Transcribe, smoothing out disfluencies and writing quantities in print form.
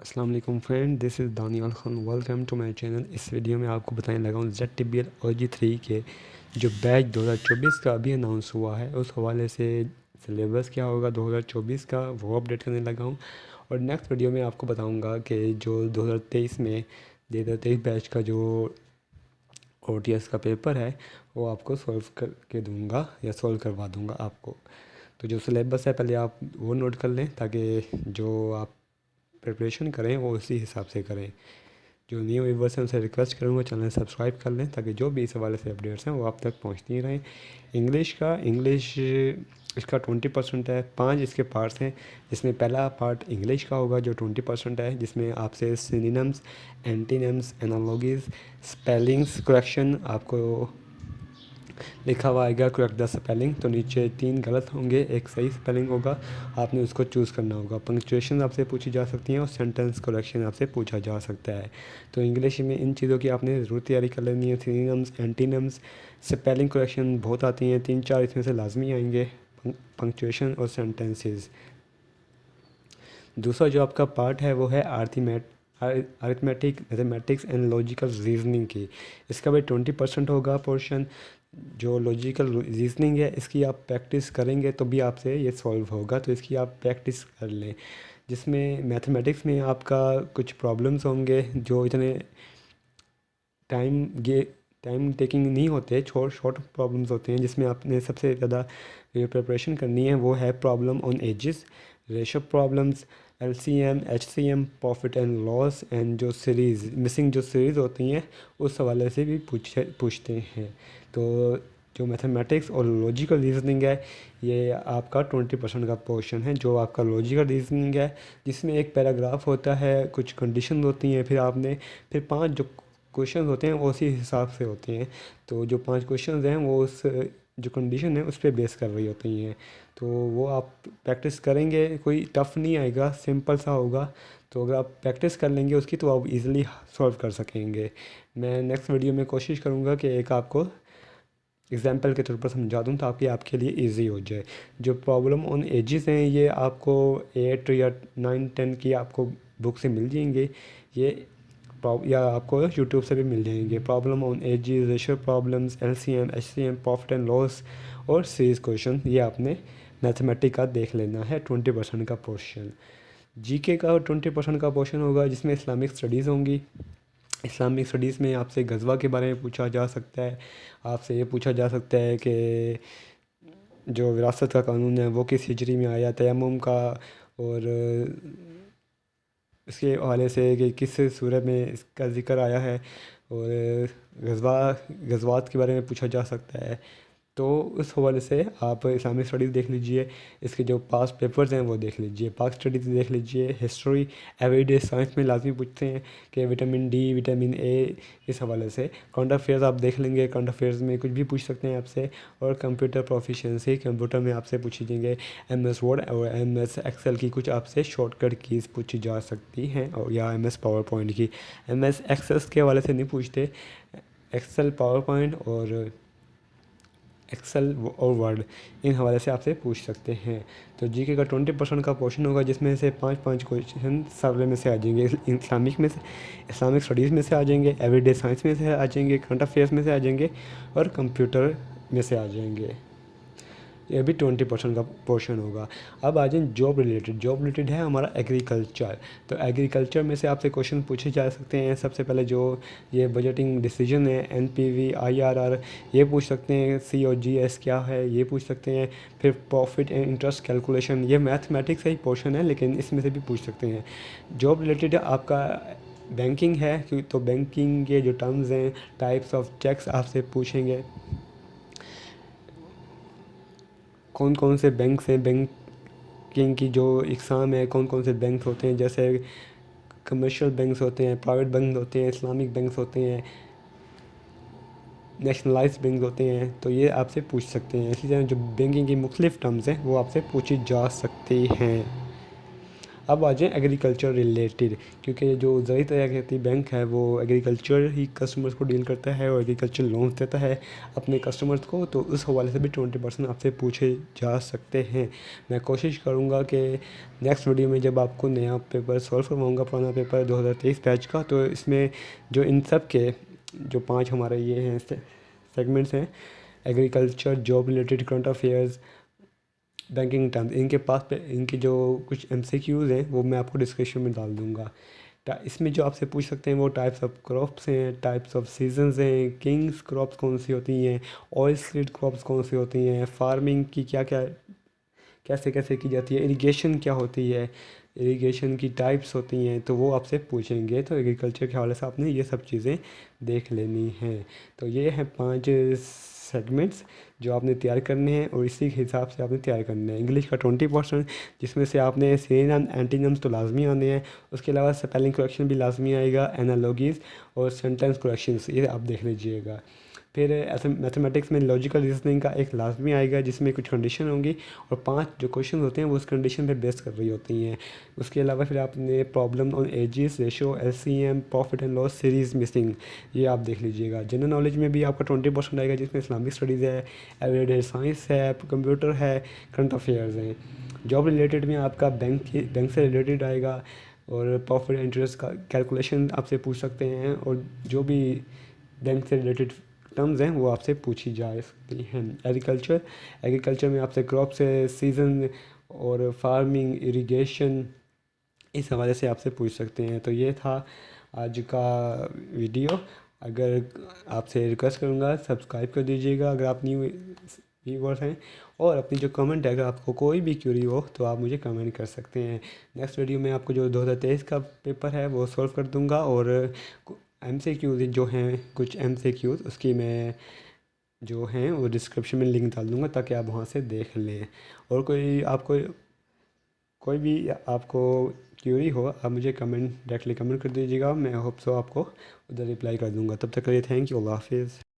अस्सलाम वालेकुम friend, this is Daniyal Khan. Welcome to my channel. इस वीडियो में आपको बताने लगा हूँ ZTBL OG3 के जो बैच 2024 का अभी अनाउंस हुआ है उस हवाले से सिलेबस क्या होगा 2024 का वो अपडेट करने लगा हूँ। और नेक्स्ट वीडियो में आपको बताऊँगा कि जो 2023 बैच का जो OTS का पेपर है वो आपको सॉल्व करके दूँगा या सॉल्व करवा दूँगा आपको। तो जो सिलेबस है पहले आप वो नोट कर लें ताकि जो आप प्रिपरेशन करें वो उसी हिसाब से करें। जो न्यू व्यूवर्स हैं उनसे रिक्वेस्ट करूँगा चैनल सब्सक्राइब कर लें ताकि जो भी इस हवाले से अपडेट्स हैं वो आप तक पहुँचती रहें। इंग्लिश इसका 20% है। 5 इसके पार्ट्स हैं जिसमें पहला पार्ट इंग्लिश का होगा जो 20% है, जिसमें आपसे सिनोनिम्स, एंटीनिम्स, एनालॉगीज, स्पेलिंग्स करेक्शन आपको लिखा हुआ आएगा करेक्ट द स्पेलिंग। तो नीचे 3 गलत होंगे, एक सही स्पेलिंग होगा, आपने उसको चूज़ करना होगा। पंक्चुएशन आपसे पूछी जा सकती हैं और सेंटेंस करेक्शन आपसे पूछा जा सकता है। तो इंग्लिश में इन चीज़ों की आपने ज़रूर तैयारी कर लेनी है। सिनोनिम्स, एंटीनिम्स, स्पेलिंग करेक्शन बहुत आती हैं, 3-4 इसमें से लाजमी आएंगे, पंक्चुएशन और सेंटेंसेस। दूसरा जो आपका पार्ट है वो है arithmetic, mathematics and logical reasoning की। इसका भी 20% होगा पोर्शन। जो लॉजिकल रीजनिंग है इसकी आप प्रैक्टिस करेंगे तो भी आपसे ये सॉल्व होगा, तो इसकी आप प्रैक्टिस कर लें। जिसमें मैथमेटिक्स में आपका कुछ प्रॉब्लम्स होंगे जो इतने टाइम ये टाइम टेकिंग नहीं होते, शॉर्ट प्रॉब्लम्स होते हैं। जिसमें आपने सबसे ज़्यादा जो प्रिपरेशन करनी है वो है problem on edges, ratio problems, LCM, HCM, profit and loss and जो सीरीज़ मिसिंग जो सीरीज़ होती हैं उस हवाले से भी पूछते हैं। तो जो मैथमेटिक्स और लॉजिकल रीजनिंग है ये आपका 20% का पोर्शन है। जो आपका लॉजिकल रीजनिंग है जिसमें एक पैराग्राफ होता है, कुछ कंडीशन होती हैं, फिर 5 जो क्वेश्चन होते हैं वो उसी हिसाब से होते हैं। तो जो 5 क्वेश्चन हैं वो उस जो कंडीशन है उस पर बेस कर रही होती हैं। तो वो आप प्रैक्टिस करेंगे, कोई टफ़ नहीं आएगा, सिंपल सा होगा। तो अगर आप प्रैक्टिस कर लेंगे उसकी तो आप इजीली सॉल्व कर सकेंगे। मैं नेक्स्ट वीडियो में कोशिश करूँगा कि एक आपको एग्जाम्पल के तौर पर समझा दूँ ताकि आपके लिए इजी हो जाए। जो प्रॉब्लम ऑन एजेस हैं ये आपको 8 या 9-10 की आपको बुक से मिल जाएंगे, ये या आपको यूट्यूब से भी मिल जाएंगे। Problem on edges, ratio problems, LCM, HCM, profit and loss और सीरीज क्वेश्चन, ये आपने मैथमेटिक का देख लेना है। 20% का पोर्शन GK का 20% का पोर्शन होगा जिसमें इस्लामिक स्टडीज़ होंगी। इस्लामिक स्टडीज़ में आपसे गज़वा के बारे में पूछा जा सकता है। आपसे ये पूछा जा सकता है कि जो विरासत का कानून है वो किस हिजरी में आया, तयम्मुम का, और इसके हवाले से कि किस सूरत में इसका ज़िक्र आया है, और गज़वात के बारे में पूछा जा सकता है। तो उस हवाले से आप इस्लामिक स्टडीज़ देख लीजिए, इसके जो पास्ट पेपर्स हैं वो देख लीजिए, पास्ट स्टडीज़ देख लीजिए। हिस्ट्री, एवरीडे साइंस में लाजमी पूछते हैं कि विटामिन D, विटामिन A, इस हवाले से। करंट अफेयर्स आप देख लेंगे, करंट अफेयर्स में कुछ भी पूछ सकते हैं आपसे। और कंप्यूटर प्रोफिशिएंसी, कंप्यूटर में आपसे पूछी जाएंगे MS वर्ड और MS एक्सेल की कुछ आपसे शॉर्टकट कीज़ पूछी जा सकती हैं, और या MS पावर पॉइंट की। MS एक्सेस के हवाले से नहीं पूछते, एक्सेल, पावर पॉइंट और एक्सेल और वर्ड, इन हवाले से आपसे पूछ सकते हैं। तो GK का 20% का पोर्शन होगा जिसमें से 5-5 क्वेश्चन सारे में से आ जाएंगे। इस्लामिक स्टडीज़ में से आ जाएंगे, एवरीडे साइंस में से आ जाएंगे, करंट अफेयर्स में से आ जाएंगे, और कंप्यूटर में से आ जाएंगे। ये भी 20% का पोर्शन होगा। अब आ जाए जॉब रिलेटेड है हमारा एग्रीकल्चर। तो एग्रीकल्चर में से आपसे क्वेश्चन पूछे जा सकते हैं। सबसे पहले जो ये बजटिंग डिसीजन है, NPV, IRR, ये पूछ सकते हैं। COGS क्या है ये पूछ सकते हैं। फिर प्रॉफिट एंड इंटरेस्ट कैलकुलेशन, ये मैथमेटिक्स का ही पोर्शन है लेकिन इसमें से भी पूछ सकते हैं। जॉब रिलेटेड आपका बैंकिंग है तो बैंकिंग के जो टर्म्स हैं, टाइप्स ऑफ चेक्स आपसे पूछेंगे। कौन कौन से बैंक हैं, बैंकिंग की जो इकसाम है, कौन कौन से बैंक होते हैं, जैसे कमर्शियल बैंक्स होते हैं, प्राइवेट बैंक होते हैं, इस्लामिक बैंक्स होते हैं, नेशनलाइज्ड बैंक होते हैं। तो ये आपसे पूछ सकते हैं। इसी तरह जो बैंकिंग की मुख्तलिफ टर्म्स हैं वो आपसे पूछी जा सकती हैं। अब आ जाएँ एग्रीकल्चर रिलेटेड, क्योंकि जो ज़रूरी तरक्याती बैंक है वो एग्रीकल्चर ही कस्टमर्स को डील करता है और एग्रीकल्चर लोन्स देता है अपने कस्टमर्स को, तो उस हवाले से भी 20% आपसे पूछे जा सकते हैं। मैं कोशिश करूँगा कि नेक्स्ट वीडियो में जब आपको नया पेपर सॉल्व करवाऊँगा, पुराना पेपर 2023 बैच का, तो इसमें जो इन सब के जो 5 हमारे ये हैं सेगमेंट्स हैं, agriculture, job related, current affairs, banking terms, इनके जो कुछ MCQs हैं वो मैं आपको डिस्क्रिप्शन में डाल दूँगा। इसमें जो आपसे पूछ सकते हैं वो टाइप्स ऑफ क्रॉप्स हैं, टाइप्स ऑफ सीजन्स हैं, किंग्स क्रॉप्स कौन सी होती हैं, ऑयल सीड क्रॉप्स कौन सी होती हैं, फार्मिंग की क्या क्या कैसे कैसे की जाती है, इरिगेशन क्या होती है, इरिगेशन की टाइप्स होती हैं, तो वो आपसे पूछेंगे। तो एग्रीकल्चर के हवाले से आपने ये सब चीज़ें देख लेनी हैं। तो ये हैं 5 सेगमेंट्स जो आपने तैयार करने हैं और इसी के हिसाब से आपने तैयार करने हैं। इंग्लिश का 20%, जिसमें से आपने सिनोनिम एंटीनिम्स तो लाजमी आने हैं, उसके अलावा स्पेलिंग करेक्शन भी लाजमी आएगा, एनालॉजीज़ और सेंटेंस करेक्शंस, ये आप देख लीजिएगा। फिर ऐसे मैथमेटिक्स में लॉजिकल रीजनिंग का एक लाजमी आएगा जिसमें कुछ कंडीशन होंगी और 5 जो क्वेश्चन होते हैं वो उस कंडीशन पे बेस कर रही होती हैं। उसके अलावा फिर आपने problem on edges, ratio, LCM, profit and loss, series missing, ये आप देख लीजिएगा। जनरल नॉलेज में भी आपका 20% आएगा जिसमें इस्लामिक स्टडीज़ है, एवरीडे साइंस है, कंप्यूटर है, करंट अफेयर्स हैं। जॉब रिलेटेड में आपका बैंक से रिलेटेड आएगा और प्रॉफिट इंटरेस्ट का कैलकुलेशन आपसे पूछ सकते हैं और जो भी बैंक से रिलेटेड टर्म्स हैं वो आपसे पूछी जा सकती हैं। एग्रीकल्चर में आपसे क्रॉप से सीज़न और फार्मिंग, इरिगेशन, इस हवाले से आपसे पूछ सकते हैं। तो ये था आज का वीडियो। अगर आपसे रिक्वेस्ट करूँगा सब्सक्राइब कर दीजिएगा अगर आप न्यू व्यूवर्स हैं, और अपनी जो कमेंट है अगर आपको कोई भी क्यूरी हो तो आप मुझे कमेंट कर सकते हैं। नेक्स्ट वीडियो में आपको जो 2023 का पेपर है वो सॉल्व कर दूंगा और MCQs जो हैं कुछ MCQs उसकी मैं जो हैं वो डिस्क्रिप्शन में लिंक डाल दूंगा ताकि आप वहाँ से देख लें। और कोई भी आपको क्यूरी हो आप मुझे डायरेक्टली कमेंट कर दीजिएगा। मैं होप सो आपको उधर रिप्लाई कर दूंगा। तब तक के लिए थैंक यू, अल्लाह हाफिज़।